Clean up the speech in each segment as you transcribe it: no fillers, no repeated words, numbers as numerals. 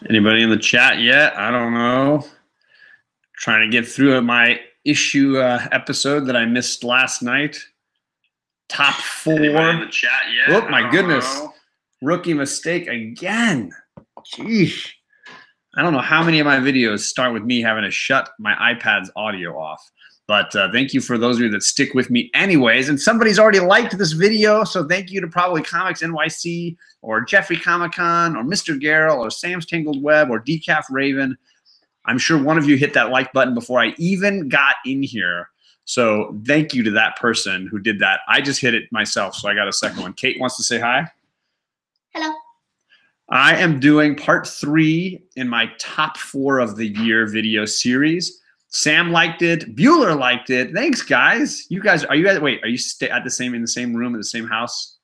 Anybody in the chat yet? I don't know. Trying to get through my issue episode that I missed last night. Top 4. Anybody in the chat yet? Oh my goodness. Rookie mistake again. Jeez. I don't know how many of my videos start with me having to shut my iPad's audio off. But thank you for those of you that stick with me anyways. And somebody's already liked this video, so thank you to probably Comics NYC or Jeffrey Comic-Con or Mr. Garrel or Sam's Tangled Web or Decaf Raven. I'm sure one of you hit that like button before I even got in here. So thank you to that person who did that. I just hit it myself, so I got a second one. Kate wants to say hi. Hello. I am doing part 3 in my top 4 of the year video series. Sam liked it. Bueller liked it. Thanks, guys. You guys, are you guys, wait, are you in the same room in the same house?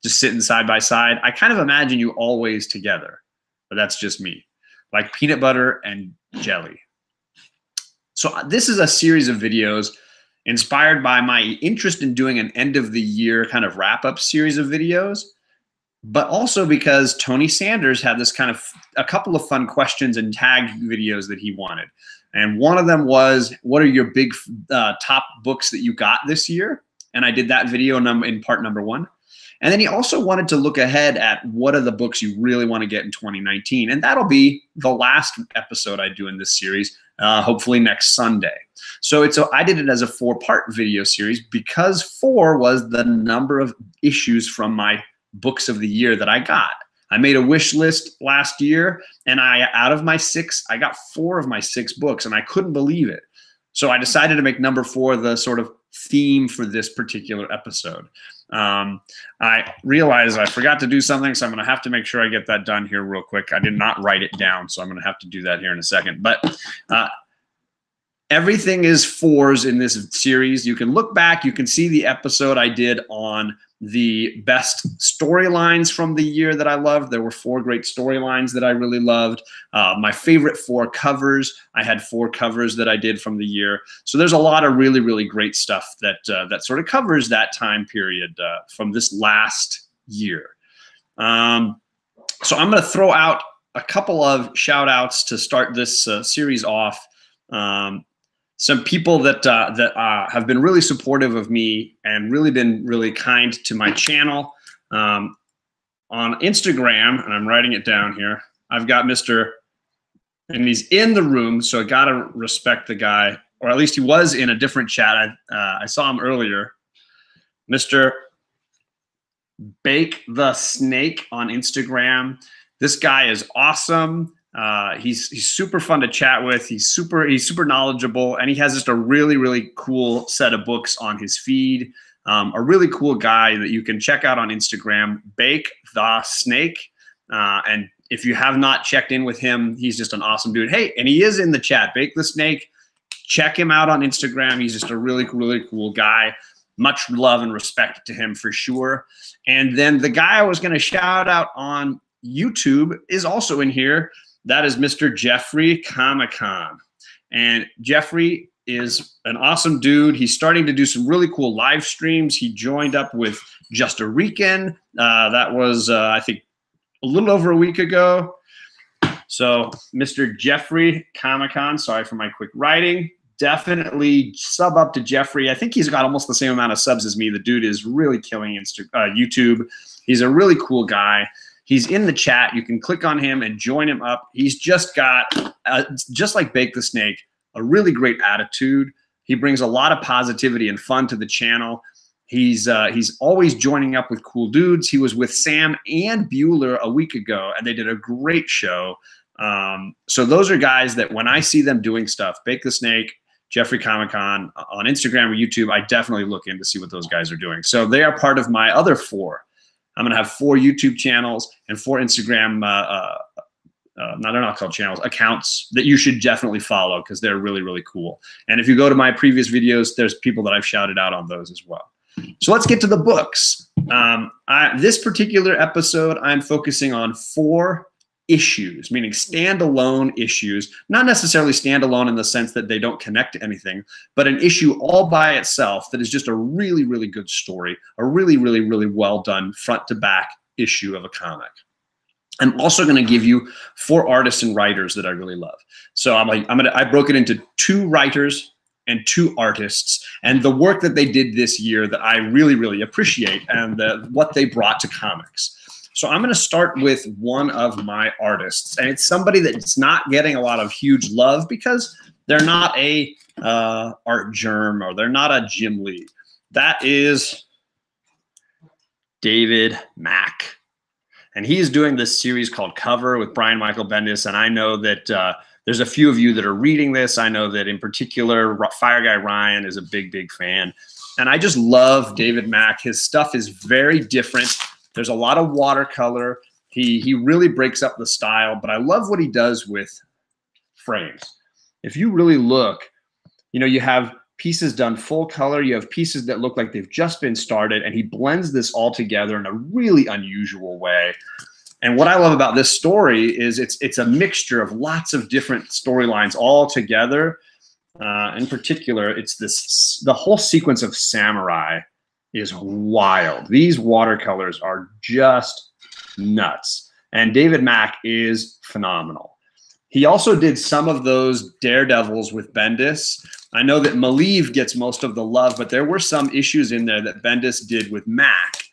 Just sitting side by side? I kind of imagine you always together, but that's just me. Like peanut butter and jelly. So this is a series of videos inspired by my interest in doing an end of the year kind of wrap up series of videos, but also because Tony Sanders had this kind of a couple of fun questions and tag videos that he wanted. And one of them was, what are your big top books that you got this year? And I did that video in part number 1. And then he also wanted to look ahead at what are the books you really want to get in 2019. And that'll be the last episode I do in this series, hopefully next Sunday. So I did it as a 4-part video series because 4 was the number of issues from my books of the year that I got. I made a wish list last year, and out of my 6, I got 4 of my 6 books, and I couldn't believe it. So I decided to make number 4 the sort of theme for this particular episode. I realized I forgot to do something, so I'm going to have to make sure I get that done here real quick. I did not write it down, so I'm going to have to do that here in a second. But everything is 4s in this series. You can look back. You can see the episode I did on the best storylines from the year that I loved. There were 4 great storylines that I really loved. My favorite 4 covers. I had 4 covers that I did from the year. So there's a lot of really, really great stuff that that sort of covers that time period from this last year. So I'm going to throw out a couple of shout outs to start this series off. Some people that have been really supportive of me and really been really kind to my channel. On Instagram, and I'm writing it down here, I've got Mr. and he's in the room, so I gotta respect the guy, or at least he was in a different chat. I saw him earlier. Mr. Bake the Snake on Instagram. This guy is awesome. He's super fun to chat with. He's super knowledgeable, and he has just a really, really cool set of books on his feed. A really cool guy that you can check out on Instagram, Bake the Snake. And if you have not checked in with him, he's just an awesome dude. Hey, and he is in the chat, Bake the Snake. Check him out on Instagram. He's just a really, really cool guy. Much love and respect to him for sure. And then the guy I was going to shout out on YouTube is also in here. That is Mr. Jeffrey Comic-Con. And Jeffrey is an awesome dude. He's starting to do some really cool live streams. He joined up with Just a Rican. That was, I think, a little over a week ago. So Mr. Jeffrey Comic-Con, sorry for my quick writing. Definitely sub up to Jeffrey. I think he's got almost the same amount of subs as me. The dude is really killing YouTube. He's a really cool guy. He's in the chat. You can click on him and join him up. He's just got, just like Bake the Snake, a really great attitude. He brings a lot of positivity and fun to the channel. He's always joining up with cool dudes. He was with Sam and Bueller a week ago, and they did a great show. So those are guys that when I see them doing stuff, Bake the Snake, Jeffrey Comic-Con on Instagram or YouTube, I definitely look in to see what those guys are doing. So they are part of my other 4. I'm going to have 4 YouTube channels and 4 Instagram, they're not called channels, accounts that you should definitely follow because they're really, really cool. And if you go to my previous videos, there's people that I've shouted out on those as well. So let's get to the books. This particular episode, I'm focusing on 4 issues, meaning standalone issues, not necessarily standalone in the sense that they don't connect to anything, but an issue all by itself that is just a really, really good story, a really, really, really well done front to back issue of a comic. I'm also going to give you 4 artists and writers that I really love. So I broke it into 2 writers and 2 artists, and the work that they did this year that I really, really appreciate, and what they brought to comics. So I'm going to start with one of my artists, and it's somebody that's not getting a lot of huge love because they're not a Art Germ, or they're not a Jim Lee. That is David Mack. And he's doing this series called Cover with Brian Michael Bendis. And I know that there's a few of you that are reading this. I know that in particular, Fire Guy Ryan is a big, big fan. And I just love David Mack. His stuff is very different. There's a lot of watercolor. He really breaks up the style, but I love what he does with frames. If you really look, you know, you have pieces done full color, you have pieces that look like they've just been started, and he blends this all together in a really unusual way. And what I love about this story is it's a mixture of lots of different storylines all together. In particular, it's the whole sequence of samurai is wild. These watercolors are just nuts. And David Mack is phenomenal. He also did some of those Daredevils with Bendis. I know that Malieve gets most of the love, but there were some issues in there that Bendis did with Mack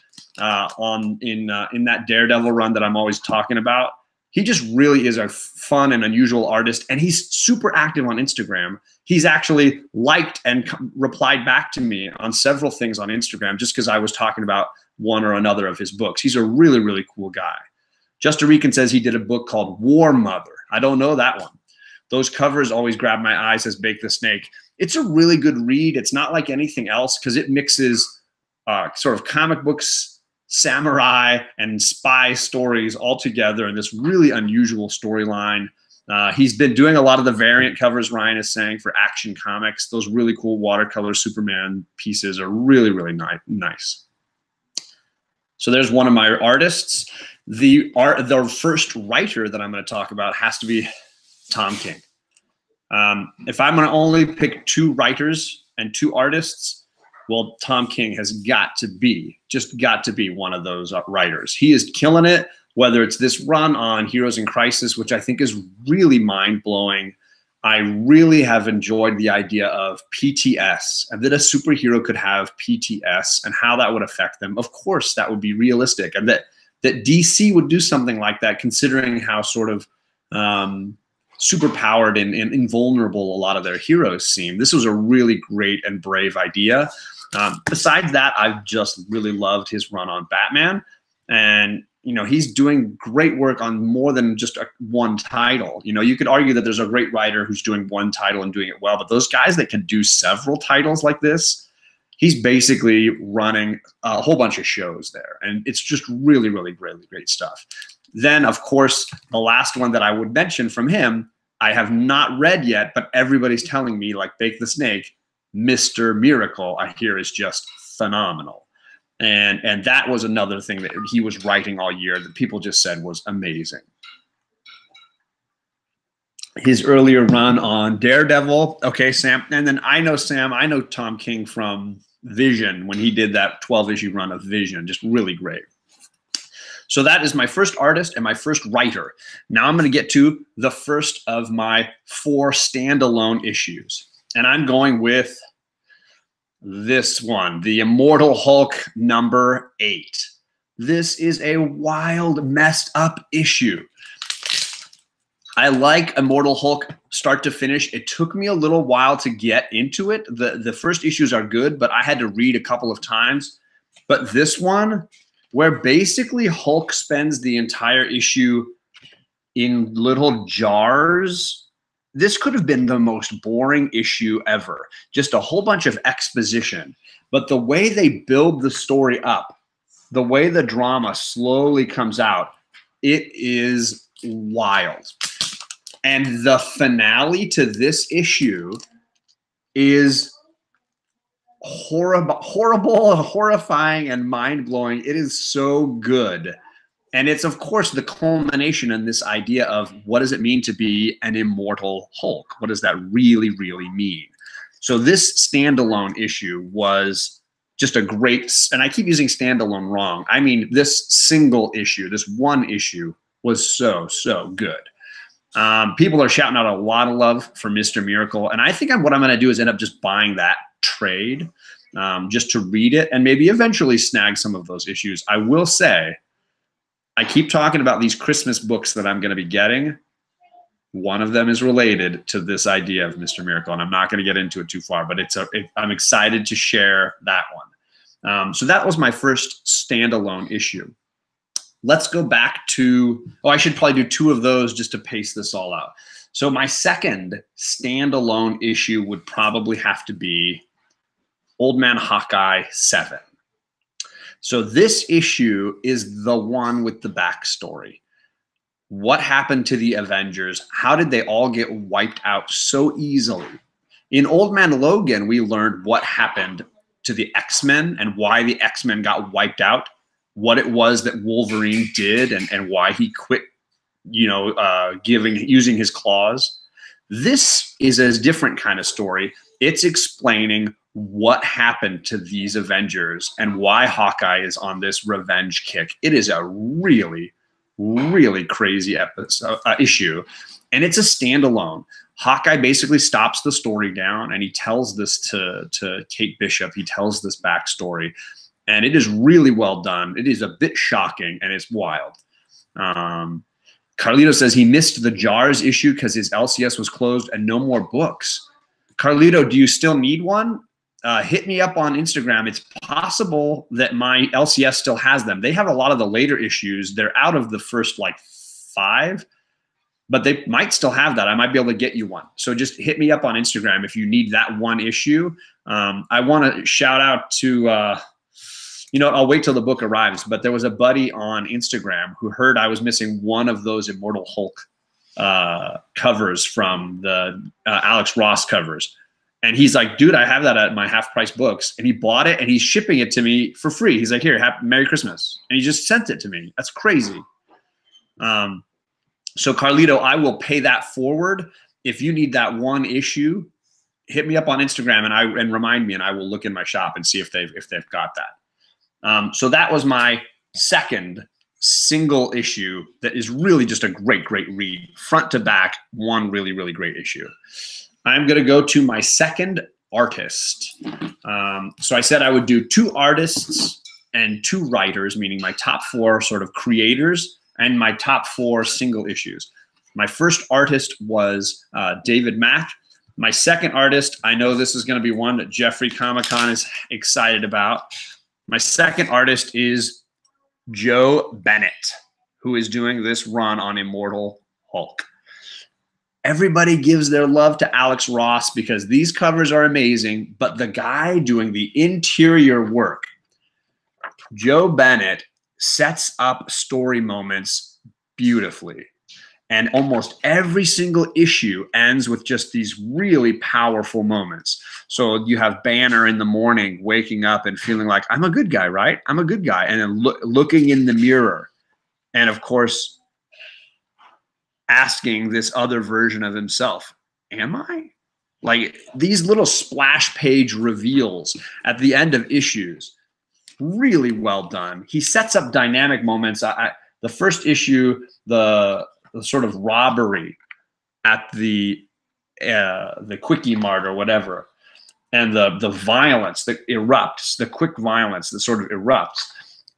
in that Daredevil run that I'm always talking about. He just really is a fun and unusual artist, and he's super active on Instagram. He's actually liked and replied back to me on several things on Instagram just because I was talking about one or another of his books. He's a really, really cool guy. Just Rican says he did a book called War Mother. I don't know that one. Those covers always grab my eye, says Bake the Snake. It's a really good read. It's not like anything else because it mixes sort of comic books, samurai, and spy stories all together in this really unusual storyline. He's been doing a lot of the variant covers, Ryan is saying, for Action Comics. Those really cool watercolor Superman pieces are really, really nice. So there's one of my artists. The first writer that I'm going to talk about has to be Tom King. If I'm going to only pick 2 writers and 2 artists, well, Tom King has got to be one of those writers. He is killing it, whether it's this run on Heroes in Crisis, which I think is really mind-blowing. I really have enjoyed the idea of PTS, and that a superhero could have PTS and how that would affect them. Of course, that would be realistic, and that DC would do something like that, considering how sort of superpowered and invulnerable a lot of their heroes seem. This was a really great and brave idea. Besides that, I've just really loved his run on Batman, and you know, he's doing great work on more than just one title. You know, you could argue that there's a great writer who's doing one title and doing it well, but those guys that can do several titles like this, he's basically running a whole bunch of shows there, and it's just really, really, really great stuff. Then, of course, the last one that I would mention from him, I have not read yet, but everybody's telling me, like Bake the Snake, Mr. Miracle, I hear is just phenomenal. And that was another thing that he was writing all year that people just said was amazing. His earlier run on Daredevil, okay, Sam. And then I know Tom King from Vision when he did that 12-issue run of Vision, just really great. So that is my first artist and my first writer. Now I'm going to get to the first of my 4 standalone issues. And I'm going with this one, the Immortal Hulk number 8. This is a wild, messed up issue. I like Immortal Hulk start to finish. It took me a little while to get into it. The first issues are good, but I had to read a couple of times. But this one, where basically Hulk spends the entire issue in little jars, this could have been the most boring issue ever. Just a whole bunch of exposition. But the way they build the story up, the way the drama slowly comes out, it is wild. And the finale to this issue is horrible, horrifying, and mind-blowing. It is so good. And it's, of course, the culmination in this idea of what does it mean to be an immortal Hulk? What does that really, really mean? So this standalone issue was just a great, and I keep using standalone wrong. I mean, this single issue, this one issue was so good. People are shouting out a lot of love for Mr. Miracle, and I think what I'm going to do is end up just buying that trade just to read it and maybe eventually snag some of those issues. I will say, I keep talking about these Christmas books that I'm going to be getting. One of them is related to this idea of Mr. Miracle, and I'm not going to get into it too far, but I'm excited to share that one. So that was my first standalone issue. Let's go back to, I should probably do 2 of those just to pace this all out. So my second standalone issue would probably have to be Old Man Hawkeye 7. So this issue is the one with the backstory. What happened to the Avengers? How did they all get wiped out so easily? In Old Man Logan, we learned what happened to the X-Men and why the X-Men got wiped out, what it was that Wolverine did and why he quit, using his claws. This is a different kind of story. It's explaining what happened to these Avengers and why Hawkeye is on this revenge kick. It is a really, really crazy issue, and it's a standalone. Hawkeye basically stops the story down, and he tells this to Kate Bishop. He tells this backstory, and it is really well done. It is a bit shocking, and it's wild. Carlito says he missed the Jars issue because his LCS was closed and no more books. Carlito, do you still need one? Hit me up on Instagram. It's possible that my LCS still has them. They have a lot of the later issues. They're out of the first 5, but they might still have that. I might be able to get you one. So just hit me up on Instagram if you need that one issue. I want to shout out to, I'll wait till the book arrives, but there was a buddy on Instagram who heard I was missing one of those Immortal Hulk covers from the Alex Ross covers. And he's like, dude, I have that at my half-price books. And he bought it, and he's shipping it to me for free. He's like, here, Merry Christmas. And he just sent it to me. That's crazy. So, Carlito, I will pay that forward. If you need that one issue, hit me up on Instagram and remind me, and I will look in my shop and see if they've got that. So that was my second single issue that is really just a great read. Front to back, one really, really great issue. I'm going to go to my second artist. So I said I would do 2 artists and 2 writers, meaning my top 4 sort of creators and my top 4 single issues. My first artist was David Mack. My second artist, I know this is going to be one that Jeffrey Comic-Con is excited about. My second artist is Joe Bennett, who is doing this run on Immortal Hulk. Everybody gives their love to Alex Ross because these covers are amazing, but the guy doing the interior work, Joe Bennett, sets up story moments beautifully. And almost every single issue ends with just these really powerful moments. So you have Banner in the morning waking up and feeling like, I'm a good guy, right? I'm a good guy. And then looking in the mirror. And of course, asking this other version of himself, am I? Like these little splash page reveals at the end of issues, really well done. He sets up dynamic moments. The first issue, the sort of robbery at the Quickie Mart or whatever, and the violence that erupts, the quick violence that sort of erupts,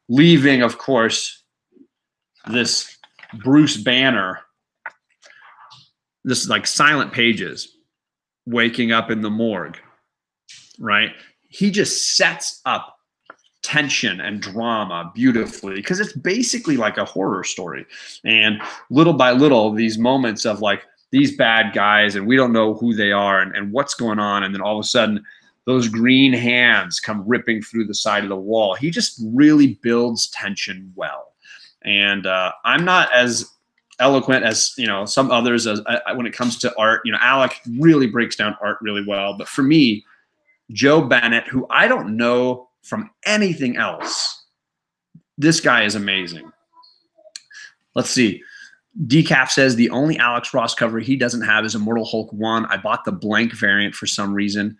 leaving, of course, this Bruce Banner, this like silent pages, waking up in the morgue, right? He just sets up tension and drama beautifully because it's basically like a horror story. And little by little, these moments of like these bad guys and we don't know who they are and what's going on. And then all of a sudden, those green hands come ripping through the side of the wall. He just really builds tension well. And I'm not as eloquent as some others when it comes to art. Alec really breaks down art really well, but for me, Joe Bennett, who I don't know from anything else, this guy is amazing. Let's see. Decap says the only Alex Ross cover he doesn't have is Immortal Hulk 1. I bought the blank variant for some reason.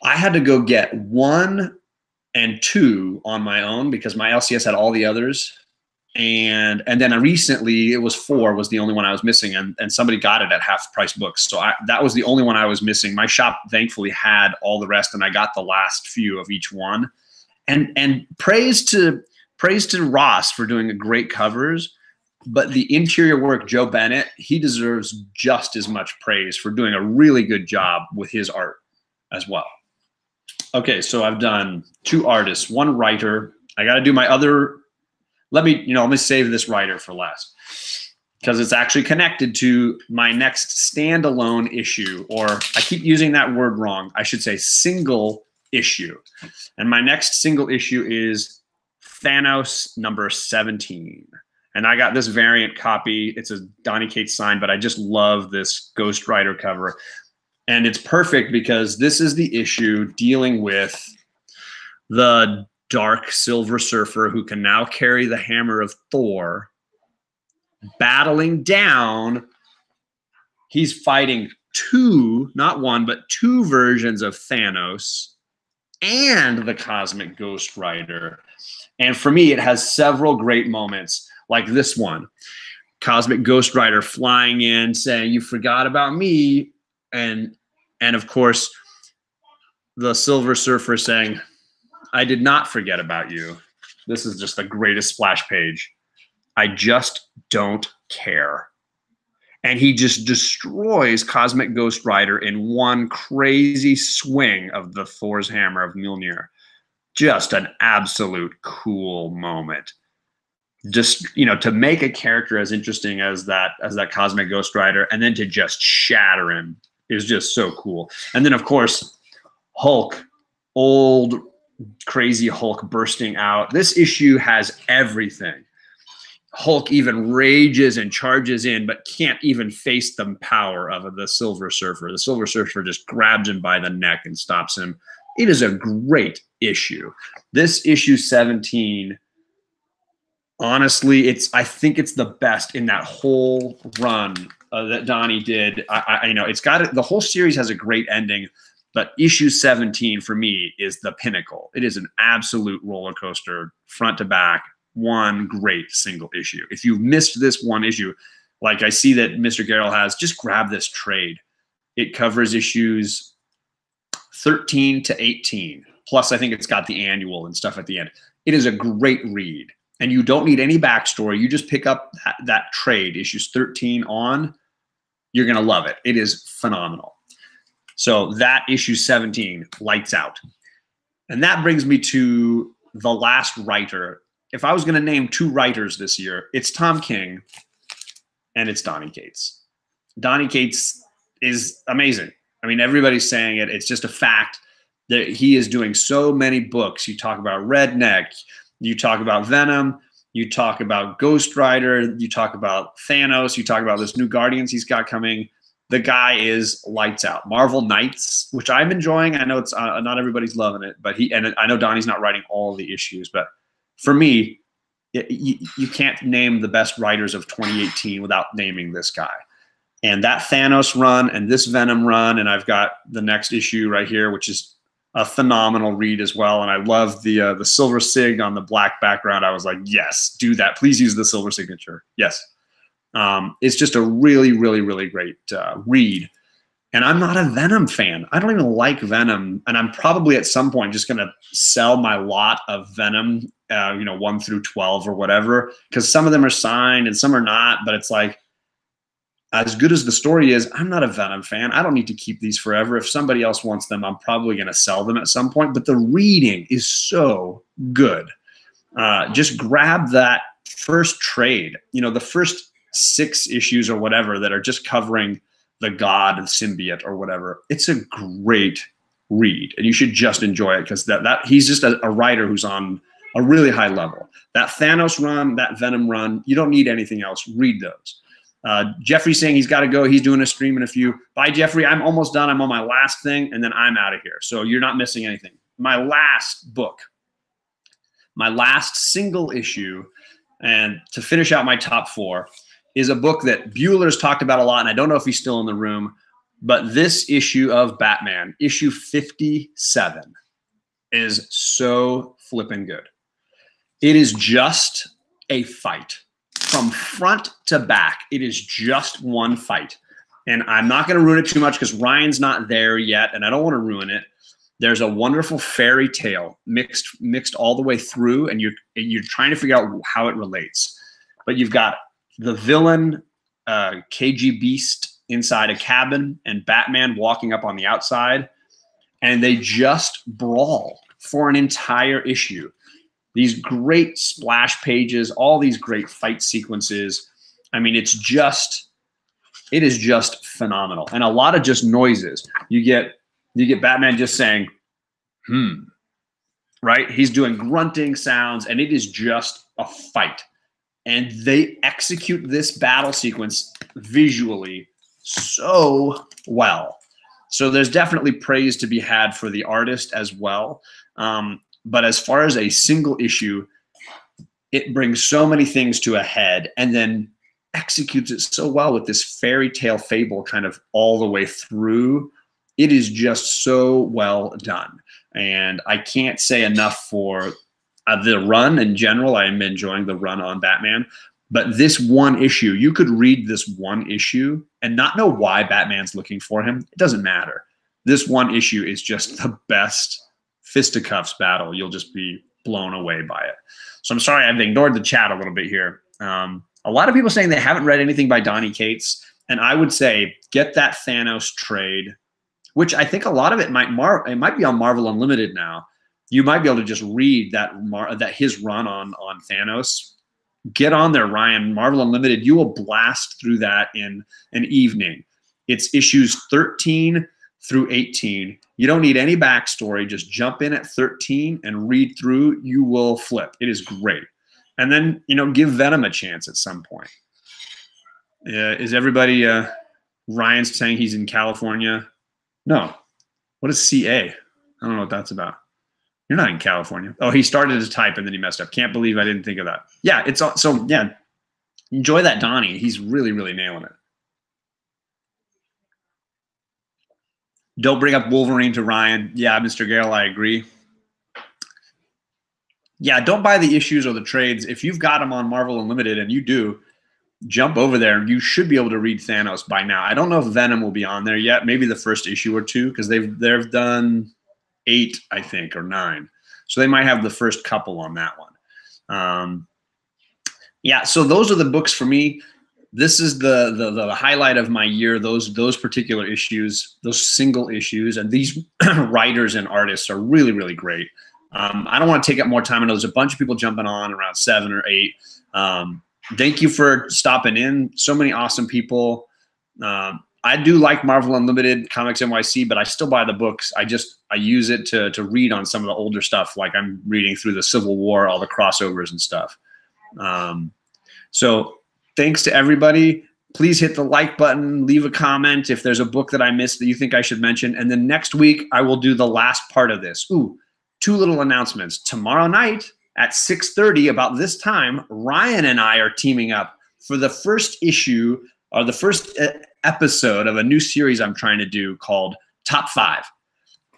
I had to go get 1 and 2 on my own because my LCS had all the others. And then recently it was 4 was the only one I was missing, and somebody got it at half price books. So that was the only one I was missing. My shop thankfully had all the rest, and I got the last few of each one. And praise to Ross for doing great covers, but the interior work, Joe Bennett, he deserves just as much praise for doing a really good job with his art as well. Okay, so I've done 2 artists, 1 writer. I got to do my other. Let me save this writer for last, because it's actually connected to my next standalone issue, or I keep using that word wrong. I should say single issue. And my next single issue is Thanos number 17. And I got this variant copy. It's a Donny Cates sign, but I just love this Ghost Rider cover. And it's perfect because this is the issue dealing with the Dark Silver Surfer, who can now carry the hammer of Thor, battling down. He's fighting 2, not 1, but 2 versions of Thanos and the Cosmic Ghost Rider. And for me, it has several great moments, like this one. Cosmic Ghost Rider flying in, saying, "You forgot about me." And of course, the Silver Surfer saying, "I did not forget about you." This is just the greatest splash page. "I just don't care." And he just destroys Cosmic Ghost Rider in one crazy swing of the Thor's hammer of Mjolnir. Just an absolute cool moment. Just, to make a character as interesting as that Cosmic Ghost Rider, and then to just shatter him is just so cool. And then, of course, Hulk, old crazy Hulk bursting out. This issue has everything. Hulk even rages and charges in, but can't even face the power of the Silver Surfer. The Silver Surfer just grabs him by the neck and stops him. It is a great issue. This issue 17, honestly, I think it's the best in that whole run that Donny did. It's got the whole series has a great ending, but issue 17 for me is the pinnacle. It is an absolute roller coaster, front to back. One great single issue. If you've missed this one issue, like I see that Mr. Garrell has, just grab this trade. It covers issues 13 to 18. Plus, I think it's got the annual and stuff at the end. It is a great read. And you don't need any backstory. You just pick up that trade, issues 13 on. You're going to love it. It is phenomenal. So that issue 17, lights out. And that brings me to the last writer. If I was going to name 2 writers this year, it's Tom King and it's Donny Cates. Donny Cates is amazing. I mean, everybody's saying it. It's just a fact that he is doing so many books. You talk about Redneck, you talk about Venom, you talk about Ghost Rider, you talk about Thanos, you talk about this new Guardians he's got coming. The guy is lights out. Marvel Knights, which I'm enjoying. I know it's not everybody's loving it, but and I know Donnie's not writing all the issues, but for me, you can't name the best writers of 2018 without naming this guy. And that Thanos run and this Venom run, and I've got the next issue right here, which is a phenomenal read as well. And I love the silver sig on the black background. I was like, yes, do that. Please use the silver signature. Yes. It's just a really, really, really great read. And I'm not a Venom fan. I don't even like Venom. And I'm probably at some point just going to sell my lot of Venom, 1 through 12 or whatever, because some of them are signed and some are not. But it's like, as good as the story is, I'm not a Venom fan. I don't need to keep these forever. If somebody else wants them, I'm probably going to sell them at some point. But the reading is so good. Just grab that first trade, the first 6 issues or whatever that are just covering the god of symbiote or whatever. It's a great read, and you should just enjoy it because that he's just a writer who's on a really high level. That Thanos run, that Venom run, you don't need anything else. Read those. Jeffrey's saying he's got to go. He's doing a stream in a few. Bye, Jeffrey. I'm almost done. I'm on my last thing, and then I'm out of here. So you're not missing anything. My last book, my last single issue, and to finish out my top 4, is a book that Bueller's talked about a lot, and I don't know if he's still in the room, but this issue of Batman, issue 57, is so flippin' good. It is just a fight from front to back. It is just one fight. And I'm not going to ruin it too much because Ryan's not there yet, and I don't want to ruin it. There's a wonderful fairy tale mixed all the way through, and you're trying to figure out how it relates. But you've got the villain, KG Beast, inside a cabin, and Batman walking up on the outside, and they just brawl for an entire issue. These great splash pages, all these great fight sequences. I mean, it is just phenomenal. And a lot of just noises. You get Batman just saying, right? He's doing grunting sounds, and it is just a fight. And they execute this battle sequence visually so well. So there's definitely praise to be had for the artist as well. But as far as a single issue, it brings so many things to a head and then executes it so well with this fairy tale fable kind of all the way through. It is just so well done. And I can't say enough for the run in general. I am enjoying the run on Batman. But this one issue, you could read this one issue and not know why Batman's looking for him. It doesn't matter. This one issue is just the best fisticuffs battle. You'll just be blown away by it. So I'm sorry I've ignored the chat a little bit here. A lot of people saying they haven't read anything by Donny Cates, and I would say get that Thanos trade, which I think a lot of it might be on Marvel Unlimited now. You might be able to just read that his run on Thanos. Get on there, Ryan. Marvel Unlimited. You will blast through that in an evening. It's issues 13 through 18. You don't need any backstory. Just jump in at 13 and read through. You will flip. It is great. And then, give Venom a chance at some point. Is everybody, Ryan's saying he's in California? No. What is CA? I don't know what that's about. You're not in California. Oh, he started to type and then he messed up. Can't believe I didn't think of that. Yeah, enjoy that Donnie. He's really, really nailing it. Don't bring up Wolverine to Ryan. Yeah, Mr. Gale, I agree. Yeah, don't buy the issues or the trades. If you've got them on Marvel Unlimited, and you do, jump over there. And you should be able to read Thanos by now. I don't know if Venom will be on there yet. Maybe the first issue or two, because they've done 8, I think, or 9. So they might have the first couple on that one. Yeah, so those are the books for me. This is the highlight of my year, those particular issues, those single issues, and these writers and artists are really, really great. I don't want to take up more time. I know there's a bunch of people jumping on around 7 or 8. Thank you for stopping in. So many awesome people. I do like Marvel Unlimited, Comics NYC, but I still buy the books. I use it to read on some of the older stuff, like I'm reading through the Civil War, all the crossovers and stuff. So thanks to everybody. Please hit the like button, leave a comment if there's a book that I missed that you think I should mention. And then next week, I will do the last part of this. Ooh, 2 little announcements. Tomorrow night at 6:30, about this time, Ryan and I are teaming up for the first issue, or the first episode of a new series I'm trying to do called Top 5.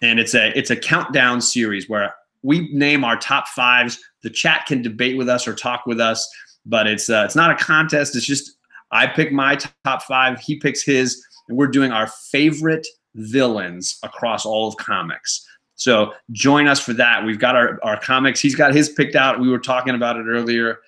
And it's a countdown series where we name our top 5s. The chat can debate with us or talk with us, but it's not a contest. It's just I pick my top 5, he picks his, and we're doing our favorite villains across all of comics. So join us for that. We've got our comics. He's got his picked out. We were talking about it earlier.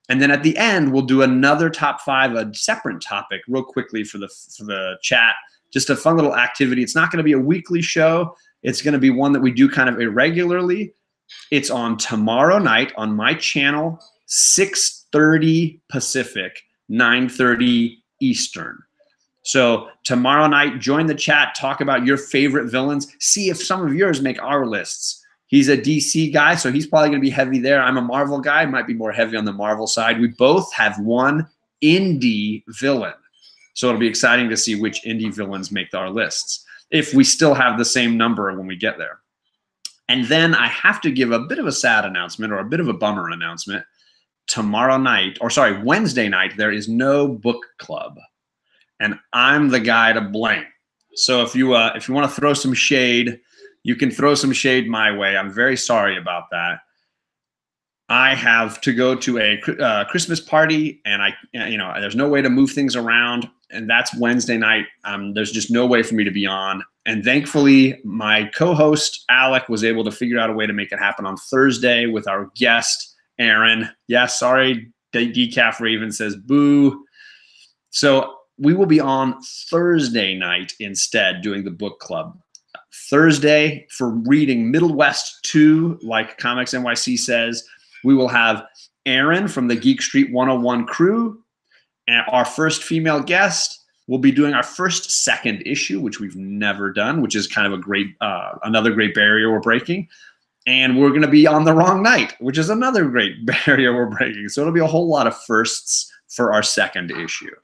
And then at the end, we'll do another top 5, a separate topic real quickly for the chat. Just a fun little activity. It's not going to be a weekly show. It's going to be one that we do kind of irregularly. It's on tomorrow night on my channel, 6:30 Pacific, 9:30 Eastern. So tomorrow night, join the chat, talk about your favorite villains, see if some of yours make our lists. He's a DC guy, so he's probably going to be heavy there. I'm a Marvel guy, might be more heavy on the Marvel side. We both have one indie villain. So it'll be exciting to see which indie villains make our lists, if we still have the same number when we get there. And then I have to give a bit of a sad announcement, or a bit of a bummer announcement. Wednesday night, there is no book club. And I'm the guy to blame. So if you want to throw some shade, you can throw some shade my way. I'm very sorry about that. I have to go to a Christmas party, and there's no way to move things around, and that's Wednesday night. There's just no way for me to be on. And thankfully, my co-host Alec was able to figure out a way to make it happen on Thursday with our guest Aaron. Yeah, sorry, Decaf Raven says boo. So we will be on Thursday night instead, doing the book club. Thursday for reading Middle West 2, like Comics NYC says. We will have Aaron from the Geek Street 101 crew, and our first female guest will be doing our first second issue, which we've never done, which is kind of a great, another great barrier we're breaking. And we're going to be on the wrong night, which is another great barrier we're breaking. So it'll be a whole lot of firsts for our second issue.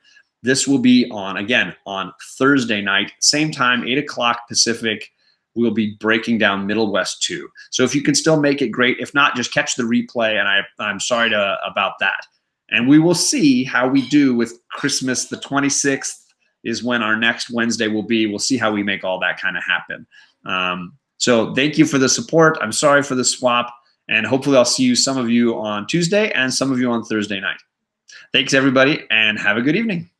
This will be again, on Thursday night, same time, 8 o'clock Pacific. We'll be breaking down Middle West 2. So if you can still make it, great. If not, just catch the replay, and I'm sorry about that. And we will see how we do with Christmas. The 26th is when our next Wednesday will be. We'll see how we make all that kind of happen. So thank you for the support. I'm sorry for the swap, and hopefully I'll see some of you on Tuesday and some of you on Thursday night. Thanks, everybody, and have a good evening.